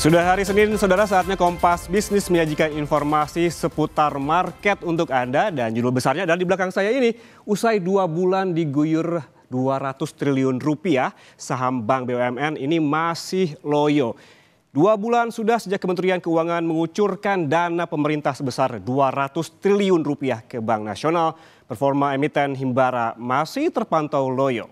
Sudah hari Senin, saudara, saatnya Kompas Bisnis menyajikan informasi seputar market untuk Anda. Dan judul besarnya adalah di belakang saya ini. Usai 2 bulan diguyur 200 triliun rupiah, saham Bank BUMN ini masih loyo. 2 bulan sudah sejak Kementerian Keuangan mengucurkan dana pemerintah sebesar 200 triliun rupiah ke Bank Nasional. Performa emiten Himbara masih terpantau loyo.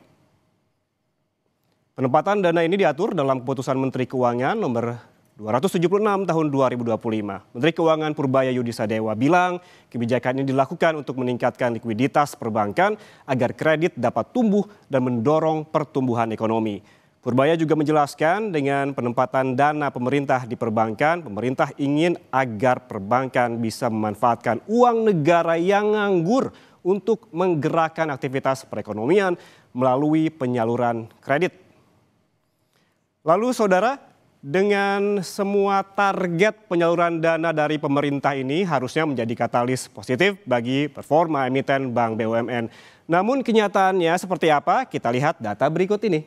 Penempatan dana ini diatur dalam keputusan Menteri Keuangan nomor 276 tahun 2025. Menteri Keuangan Purbaya Yudisadewa bilang kebijakan ini dilakukan untuk meningkatkan likuiditas perbankan agar kredit dapat tumbuh dan mendorong pertumbuhan ekonomi. Purbaya juga menjelaskan dengan penempatan dana pemerintah di perbankan, pemerintah ingin agar perbankan bisa memanfaatkan uang negara yang nganggur untuk menggerakkan aktivitas perekonomian melalui penyaluran kredit. Lalu saudara, dengan semua target penyaluran dana dari pemerintah ini harusnya menjadi katalis positif bagi performa emiten Bank BUMN. Namun kenyataannya seperti apa? Kita lihat data berikut ini.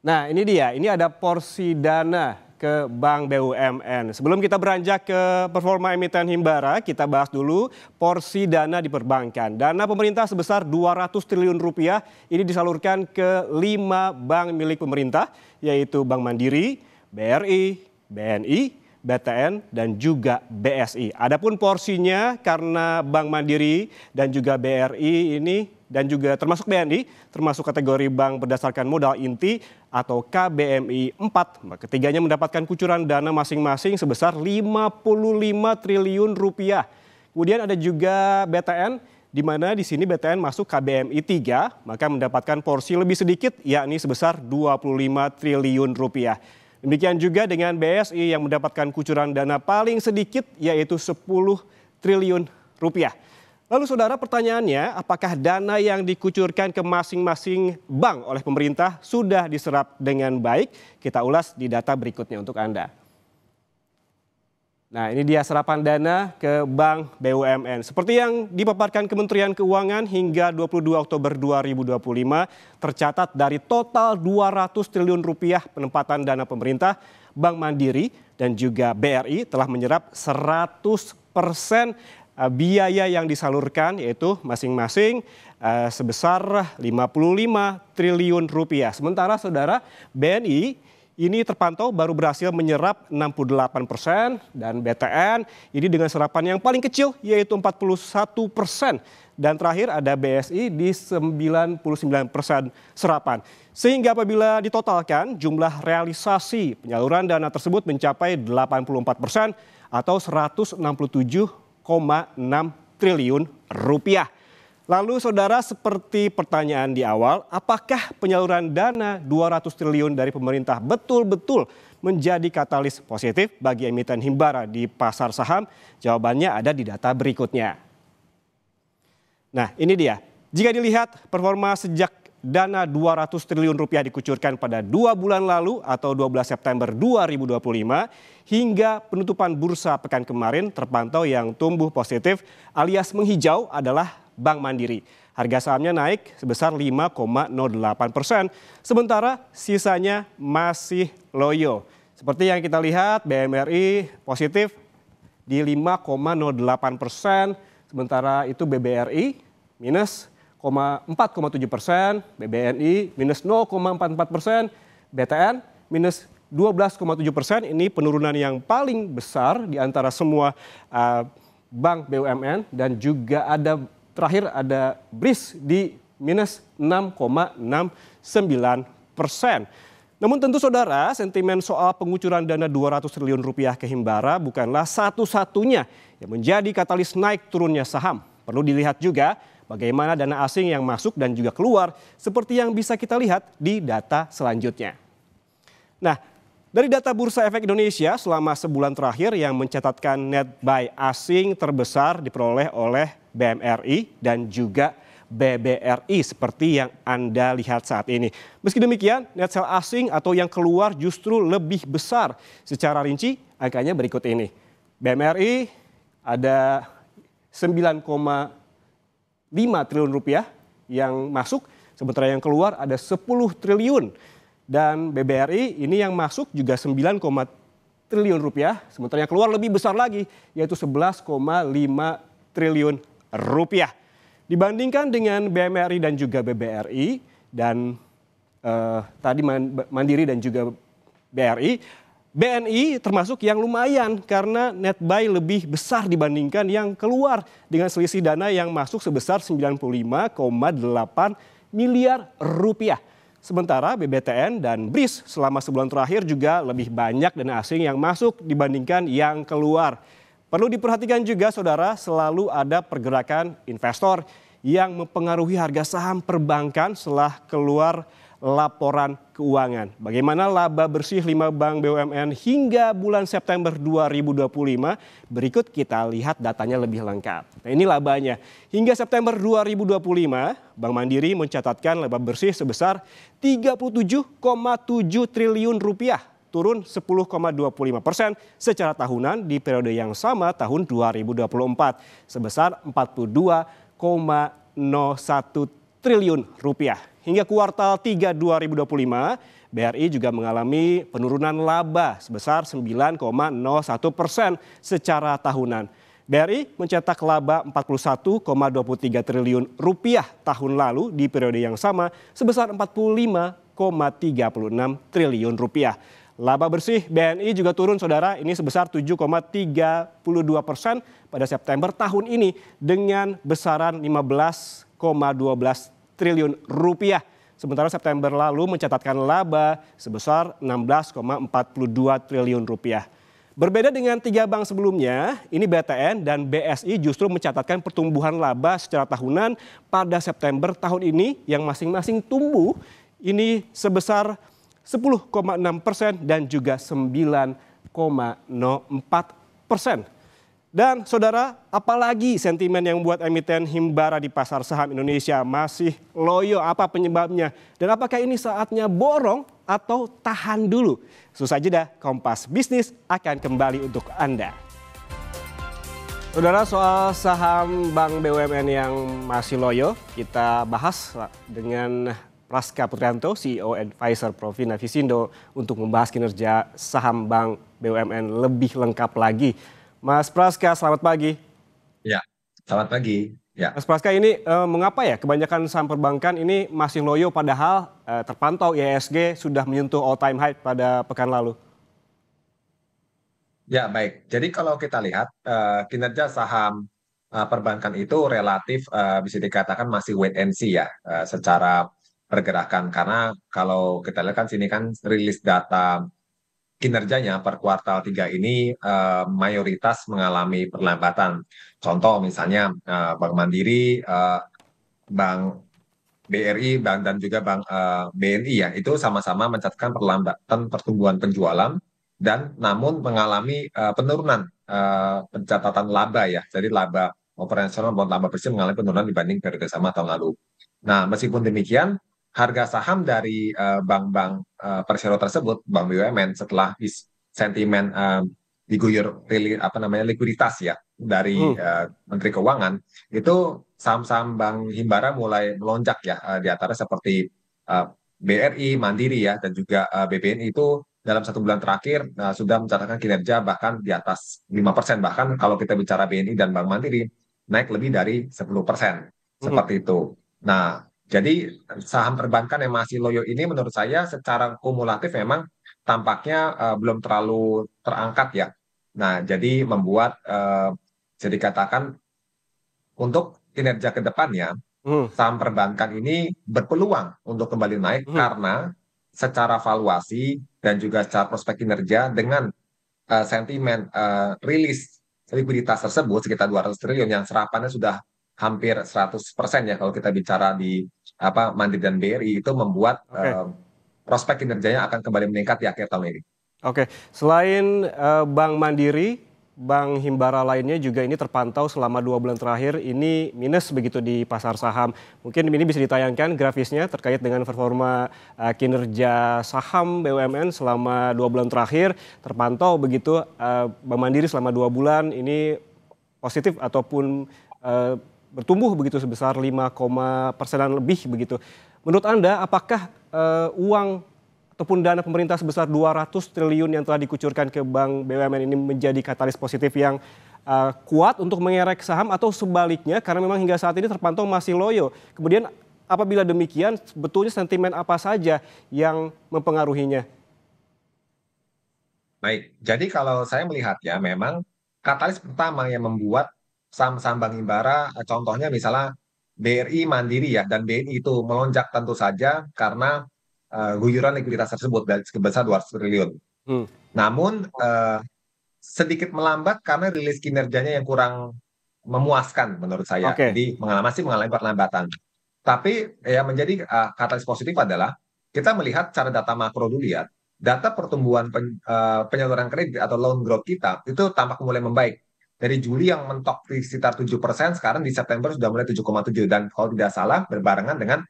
Nah, ini dia, ini ada porsi dana ke Bank BUMN. Sebelum kita beranjak ke performa emiten Himbara, kita bahas dulu porsi dana di perbankan. Dana pemerintah sebesar 200 triliun rupiah ini disalurkan ke 5 bank milik pemerintah, yaitu Bank Mandiri, BRI, BNI, BTN, dan juga BSI. Adapun porsinya karena Bank Mandiri dan juga BRI ini dan juga termasuk BNI, termasuk kategori bank berdasarkan modal inti atau KBMI 4. Ketiganya mendapatkan kucuran dana masing-masing sebesar 55 triliun rupiah. Kemudian ada juga BTN, di mana di sini BTN masuk KBMI 3, maka mendapatkan porsi lebih sedikit, yakni sebesar 25 triliun rupiah. Demikian juga dengan BSI yang mendapatkan kucuran dana paling sedikit, yaitu 10 triliun rupiah. Lalu saudara, pertanyaannya, apakah dana yang dikucurkan ke masing-masing bank oleh pemerintah sudah diserap dengan baik? Kita ulas di data berikutnya untuk Anda. Nah, ini dia serapan dana ke Bank BUMN. Seperti yang dipaparkan Kementerian Keuangan hingga 22 Oktober 2025, tercatat dari total 200 triliun rupiah penempatan dana pemerintah, Bank Mandiri dan juga BRI telah menyerap 100% biaya yang disalurkan, yaitu masing-masing sebesar 55 triliun rupiah. Sementara saudara, BNI ini terpantau baru berhasil menyerap 68% dan BTN ini dengan serapan yang paling kecil yaitu 41%. Dan terakhir ada BSI di 99% serapan. Sehingga apabila ditotalkan jumlah realisasi penyaluran dana tersebut mencapai 84% atau 167,6 triliun rupiah. Lalu saudara, seperti pertanyaan di awal, apakah penyaluran dana 200 triliun dari pemerintah betul-betul menjadi katalis positif bagi emiten Himbara di pasar saham? Jawabannya ada di data berikutnya. Nah, ini dia. Jika dilihat performa sejak dana 200 triliun rupiah dikucurkan pada 2 bulan lalu atau 12 September 2025 hingga penutupan bursa pekan kemarin terpantau yang tumbuh positif alias menghijau adalah Bank Mandiri. Harga sahamnya naik sebesar 5,08%, sementara sisanya masih loyo. Seperti yang kita lihat, BMRI positif di 5,08%, sementara itu BBRI minus 4,7%, BBNI minus 0,44%, BTN minus 12,7%. Ini penurunan yang paling besar di antara semua bank BUMN, dan juga terakhir ada BRIS di minus 6,69%. Namun tentu saudara, sentimen soal pengucuran dana 200 triliun rupiah ke Himbara bukanlah satu-satunya yang menjadi katalis naik turunnya saham. Perlu dilihat juga bagaimana dana asing yang masuk dan juga keluar, seperti yang bisa kita lihat di data selanjutnya. Nah, dari data Bursa Efek Indonesia selama sebulan terakhir yang mencatatkan net buy asing terbesar diperoleh oleh BMRI dan juga BBRI seperti yang Anda lihat saat ini. Meski demikian, net sell asing atau yang keluar justru lebih besar. Secara rinci, angkanya berikut ini. BMRI ada 9,5 triliun rupiah yang masuk, sementara yang keluar ada 10 triliun. Dan BBRI ini yang masuk juga 9, triliun rupiah, sementara yang keluar lebih besar lagi yaitu 11,5 triliun rupiah. Dibandingkan dengan BMRI dan juga BBRI dan tadi Mandiri dan juga BRI, BNI termasuk yang lumayan karena net buy lebih besar dibandingkan yang keluar dengan selisih dana yang masuk sebesar 95,8 miliar rupiah. Sementara BBTN dan BRIS selama sebulan terakhir juga lebih banyak dana asing yang masuk dibandingkan yang keluar. Perlu diperhatikan juga saudara, selalu ada pergerakan investor yang mempengaruhi harga saham perbankan setelah keluar laporan keuangan. Bagaimana laba bersih 5 bank BUMN hingga bulan September 2025? Berikut kita lihat datanya lebih lengkap. Nah, ini labanya. Hingga September 2025, Bank Mandiri mencatatkan laba bersih sebesar 37,7 triliun rupiah, turun 10,25% secara tahunan di periode yang sama tahun 2024, sebesar 42,01 triliun rupiah. Hingga kuartal 3 2025, BRI juga mengalami penurunan laba sebesar 9,01% secara tahunan. BRI mencetak laba 41,23 triliun rupiah tahun lalu di periode yang sama sebesar 45,36 triliun rupiah. Laba bersih BNI juga turun saudara, ini sebesar 7,32% pada September tahun ini dengan besaran 15,12 triliun rupiah. Sementara September lalu mencatatkan laba sebesar 16,42 triliun rupiah. Berbeda dengan 3 bank sebelumnya, ini BTN dan BSI justru mencatatkan pertumbuhan laba secara tahunan pada September tahun ini yang masing-masing tumbuh ini sebesar 10,6% dan juga 9,04%. Dan saudara, apalagi sentimen yang membuat emiten Himbara di pasar saham Indonesia masih loyo? Apa penyebabnya? Dan apakah ini saatnya borong atau tahan dulu? Susah jeda, Kompas Bisnis akan kembali untuk Anda. Saudara, soal saham Bank BUMN yang masih loyo, kita bahas dengan Praska Putrianto, CEO Advisor Provina Visindo untuk membahas kinerja saham Bank BUMN lebih lengkap lagi. Mas Praska, selamat pagi. Ya, selamat pagi. Ya. Mas Praska, ini mengapa ya kebanyakan saham perbankan ini masih loyo padahal terpantau IHSG sudah menyentuh all time high pada pekan lalu? Ya, baik. Jadi kalau kita lihat kinerja saham perbankan itu relatif bisa dikatakan masih wait and see ya secara pergerakan. Karena kalau kita lihat kan sini kan rilis data kinerjanya per kuartal 3 ini mayoritas mengalami perlambatan. Contoh misalnya Bank Mandiri, Bank BRI, dan juga Bank BNI ya, itu sama-sama mencatatkan perlambatan pertumbuhan penjualan dan namun mengalami penurunan pencatatan laba ya. Jadi laba operasional maupun laba bersih mengalami penurunan dibanding periode sama tahun lalu. Nah, meskipun demikian, harga saham dari bank-bank persero tersebut, bank BUMN setelah sentimen diguyur likuiditas ya dari Menteri Keuangan, itu saham-saham Bank Himbara mulai melonjak ya, di antara seperti BRI, Mandiri ya, dan juga BBNI itu dalam 1 bulan terakhir sudah mencatatkan kinerja bahkan di atas 5%. Bahkan kalau kita bicara BNI dan Bank Mandiri naik lebih dari 10%. Seperti itu. Nah, jadi saham perbankan yang masih loyo ini menurut saya secara kumulatif memang tampaknya belum terlalu terangkat ya. Nah, jadi membuat bisa dikatakan untuk kinerja ke depannya saham perbankan ini berpeluang untuk kembali naik karena secara valuasi dan juga secara prospek kinerja dengan sentimen rilis likuiditas tersebut sekitar 200 triliun yang serapannya sudah hampir 100% ya kalau kita bicara di Mandiri dan BRI, itu membuat prospek kinerjanya akan kembali meningkat di akhir tahun ini. Oke, selain Bank Mandiri, Bank Himbara lainnya juga ini terpantau selama 2 bulan terakhir ini minus begitu di pasar saham. Mungkin ini bisa ditayangkan grafisnya terkait dengan performa kinerja saham BUMN selama 2 bulan terakhir. Terpantau begitu Bank Mandiri selama 2 bulan ini positif ataupun bertumbuh begitu sebesar 5,% lebih begitu. Menurut Anda apakah uang ataupun dana pemerintah sebesar 200 triliun yang telah dikucurkan ke Bank BUMN ini menjadi katalis positif yang kuat untuk mengerek saham, atau sebaliknya karena memang hingga saat ini terpantau masih loyo. Kemudian apabila demikian, sebetulnya sentimen apa saja yang mempengaruhinya? Baik, jadi kalau saya melihat ya, memang katalis pertama yang membuat saham-saham Bank Himbara, contohnya misalnya BRI Mandiri ya, dan BNI itu melonjak tentu saja karena guyuran likuiditas tersebut dari sebesar 200 triliun. Hmm. Namun sedikit melambat karena rilis kinerjanya yang kurang memuaskan menurut saya. Oke. Jadi masih mengalami perlambatan. Tapi yang menjadi katalis positif adalah kita melihat cara data makro dulu ya. Data pertumbuhan penyaluran kredit atau loan growth kita itu tampak mulai membaik. Dari Juli yang mentok di sekitar 7%, sekarang di September sudah mulai 7,7. Dan kalau tidak salah berbarengan dengan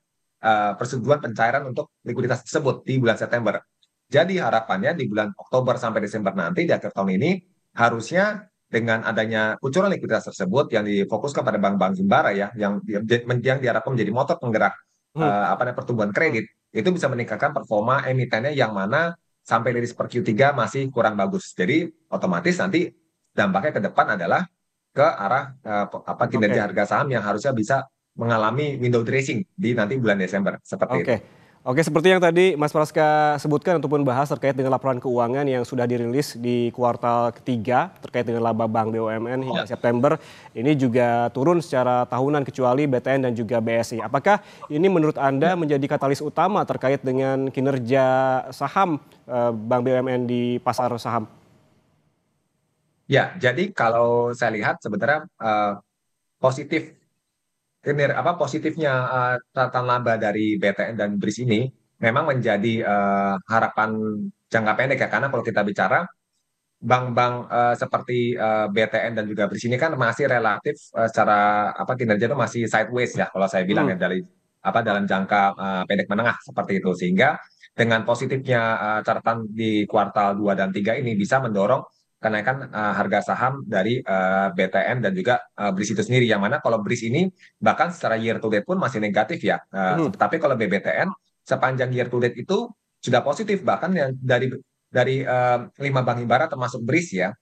persetujuan pencairan untuk likuiditas tersebut di bulan September. Jadi harapannya di bulan Oktober sampai Desember nanti di akhir tahun ini harusnya dengan adanya kucuran likuiditas tersebut yang difokuskan pada bank-bank himbara ya, yang diharapkan menjadi motor penggerak Hmm. pertumbuhan kredit, itu bisa meningkatkan performa emitennya yang mana sampai rilis per Q3 masih kurang bagus. Jadi otomatis nanti dampaknya ke depan adalah ke arah kinerja Oke. harga saham yang harusnya bisa mengalami window dressing di nanti bulan Desember seperti itu. Oke. Oke, seperti yang tadi Mas Praska sebutkan ataupun bahas terkait dengan laporan keuangan yang sudah dirilis di kuartal ketiga terkait dengan laba Bank BUMN hingga September, ini juga turun secara tahunan kecuali BTN dan juga BSI. Apakah ini menurut Anda menjadi katalis utama terkait dengan kinerja saham Bank BUMN di pasar saham? Ya, jadi kalau saya lihat sebenarnya positif positifnya catatan laba dari BTN dan BRIS ini memang menjadi harapan jangka pendek ya, karena kalau kita bicara bank-bank seperti BTN dan juga BRIS ini kan masih relatif secara kinerja itu masih sideways ya kalau saya bilang Hmm. ya, dari dalam jangka pendek menengah seperti itu, sehingga dengan positifnya catatan di kuartal 2 dan 3 ini bisa mendorong kenaikan harga saham dari BTN dan juga BRIS itu sendiri, yang mana kalau BRIS ini bahkan secara year to date pun masih negatif ya. Hmm. Tapi kalau BBTN sepanjang year to date itu sudah positif, bahkan yang dari 5 bank himbara termasuk BRIS ya,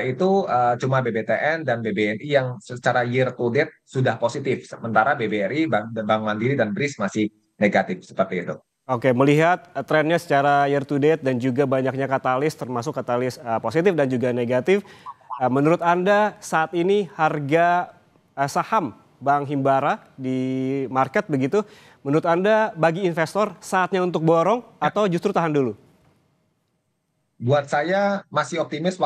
itu cuma BBTN dan BBNI yang secara year to date sudah positif, sementara BBRI, Bank Mandiri dan BRIS masih negatif seperti itu. Oke, melihat trennya secara year to date dan juga banyaknya katalis, termasuk katalis positif dan juga negatif, menurut Anda saat ini harga saham Bank Himbara di market begitu, menurut Anda bagi investor saatnya untuk borong atau justru tahan dulu? Buat saya masih optimis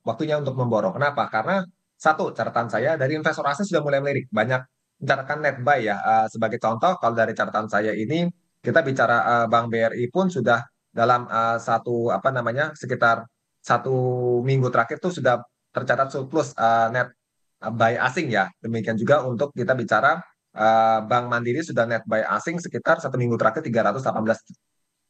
waktunya untuk memborong. Kenapa? Karena satu, catatan saya dari investor asing sudah mulai melirik, banyak mencatatkan net buy ya. Sebagai contoh, kalau dari catatan saya ini kita bicara Bank BRI pun sudah dalam sekitar 1 minggu terakhir tuh sudah tercatat surplus net buy asing ya. Demikian juga untuk kita bicara Bank Mandiri sudah net buy asing sekitar 1 minggu terakhir 318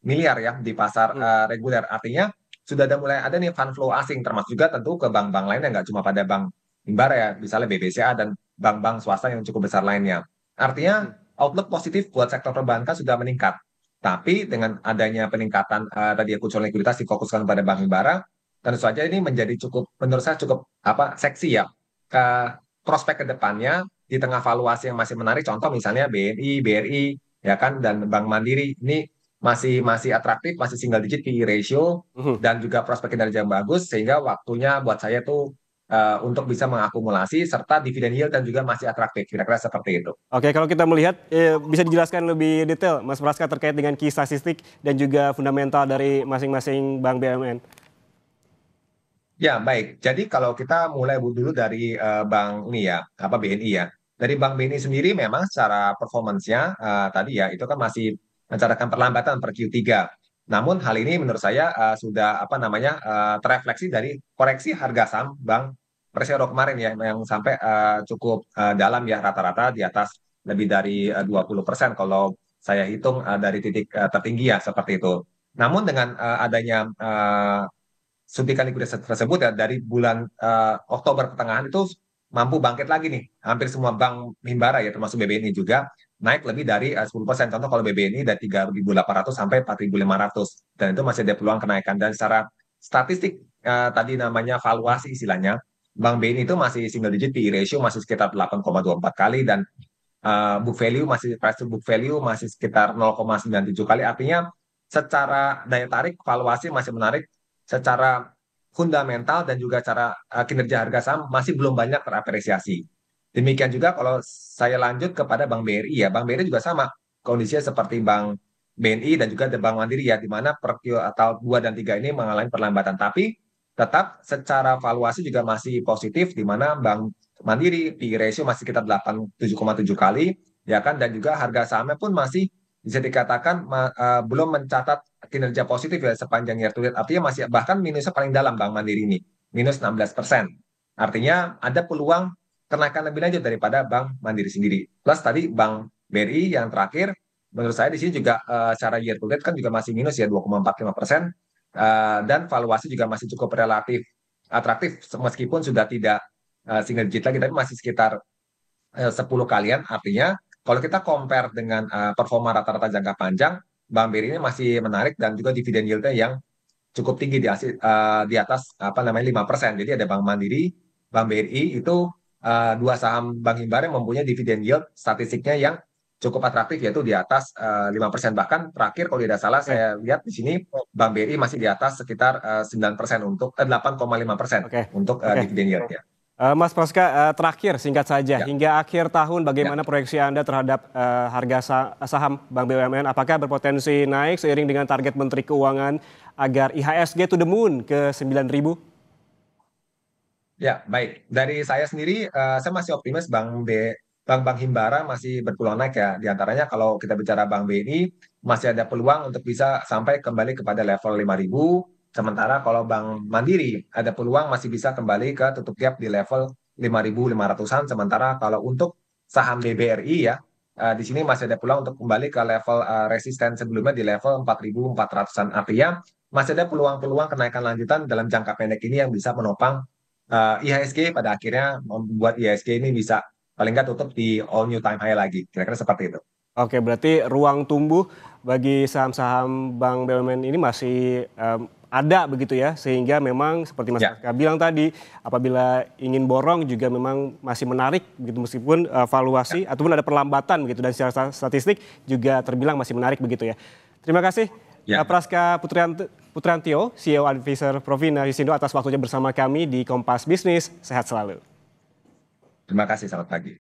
miliar ya di pasar Hmm. reguler. Artinya sudah mulai ada nih fund flow asing, termasuk juga tentu ke bank-bank lainnya, nggak cuma pada Bank Himbara ya, misalnya BBCA dan bank-bank swasta yang cukup besar lainnya. Hmm. Artinya outlook positif buat sektor perbankan sudah meningkat. Tapi dengan adanya peningkatan tadi kucuran likuiditas difokuskan pada Bank Himbara, tentu saja ini menjadi menurut saya cukup seksi ya ke prospek ke depannya di tengah valuasi yang masih menarik. Contoh misalnya BNI, BRI, ya kan, dan Bank Mandiri ini masih masih atraktif, masih single digit PE ratio Mhm. dan juga prospek kinerja yang bagus, sehingga waktunya buat saya tuh untuk bisa mengakumulasi serta dividen yield dan juga masih atraktif, kira-kira seperti itu. Oke, kalau kita melihat, bisa dijelaskan lebih detail Mas Praska terkait dengan key statistik dan juga fundamental dari masing-masing bank BUMN? Ya, baik. Jadi kalau kita mulai dulu dari bank ini ya, BNI ya. Dari Bank BNI sendiri memang secara performance-nya tadi ya itu kan masih mencatatkan perlambatan per Q3. Namun hal ini menurut saya sudah terefleksi dari koreksi harga saham Bank Persero kemarin ya, yang sampai cukup dalam ya, rata-rata di atas lebih dari 20% kalau saya hitung dari titik tertinggi ya seperti itu. Namun dengan adanya suntikan likuiditas tersebut ya, dari bulan Oktober pertengahan itu mampu bangkit lagi nih hampir semua bank himbara ya, termasuk BBNI juga, naik lebih dari 10%. Contoh kalau BBNI dari 3.800 sampai 4.500 dan itu masih ada peluang kenaikan. Dan secara statistik tadi namanya valuasi istilahnya, Bank BNI itu masih single digit PE ratio masih sekitar 8,24 kali dan book value masih price to book value masih sekitar 0,97 kali. Artinya secara daya tarik valuasi masih menarik, secara fundamental dan juga cara kinerja harga saham masih belum banyak terapresiasi. Demikian juga kalau saya lanjut kepada Bank BRI ya, Bank BRI juga sama kondisinya seperti Bank BNI dan juga Bank Mandiri ya, di mana per atau 2 dan 3 ini mengalami perlambatan. Tapi tetap secara valuasi juga masih positif, di mana Bank Mandiri PE ratio masih sekitar 7,7 kali, ya kan, dan juga harga sahamnya pun masih bisa dikatakan belum mencatat kinerja positif ya sepanjang year to date. Artinya masih bahkan minusnya paling dalam Bank Mandiri ini, minus 16%. Artinya ada peluang kenaikan lebih lanjut daripada Bank Mandiri sendiri. Plus tadi Bank BRI yang terakhir, menurut saya di sini juga secara year to date kan juga masih minus ya 2,45%, dan valuasi juga masih cukup relatif atraktif meskipun sudah tidak single digit lagi, tapi masih sekitar 10 kalian. Artinya kalau kita compare dengan performa rata-rata jangka panjang, Bank BRI ini masih menarik dan juga dividen yieldnya yang cukup tinggi di atas apa namanya 5%. Jadi ada Bank Mandiri, Bank BRI itu dua saham Bank Himbara yang mempunyai dividen yield statistiknya yang cukup atraktif yaitu di atas 5%. Bahkan terakhir kalau tidak salah Oke, saya lihat di sini Bank BRI masih di atas sekitar 9% untuk 8,5% oke, untuk oke. dividen yield ya. Mas Praska, terakhir singkat saja, Ya, hingga akhir tahun ya. bagaimana proyeksi Anda terhadap harga saham Bank BUMN? Apakah berpotensi naik seiring dengan target Menteri Keuangan agar IHSG to the moon ke 9.000? Ya, baik. Dari saya sendiri, saya masih optimis Bank Himbara masih berpeluang naik ya. Di antaranya kalau kita bicara Bank BNI, masih ada peluang untuk bisa sampai kembali kepada level 5.000. Sementara kalau Bank Mandiri, ada peluang masih bisa kembali ke tutup gap di level 5.500-an. Sementara kalau untuk saham BBRI ya, di sini masih ada peluang untuk kembali ke level resisten sebelumnya di level 4.400-an. Artinya masih ada peluang-peluang kenaikan lanjutan dalam jangka pendek ini yang bisa menopang IHSG pada akhirnya membuat IHSG ini bisa paling nggak tutup di all new time high lagi. Kira-kira seperti itu. Oke, berarti ruang tumbuh bagi saham-saham Bank BUMN ini masih ada begitu ya, sehingga memang seperti Mas Ya, Praska bilang tadi, apabila ingin borong juga memang masih menarik begitu meskipun valuasi ya, ataupun ada perlambatan begitu dan secara statistik juga terbilang masih menarik begitu ya. Terima kasih ya. Praska Putrantio, CEO Advisor Provina Hisindo atas waktunya bersama kami di Kompas Bisnis. Sehat selalu. Terima kasih. Selamat pagi.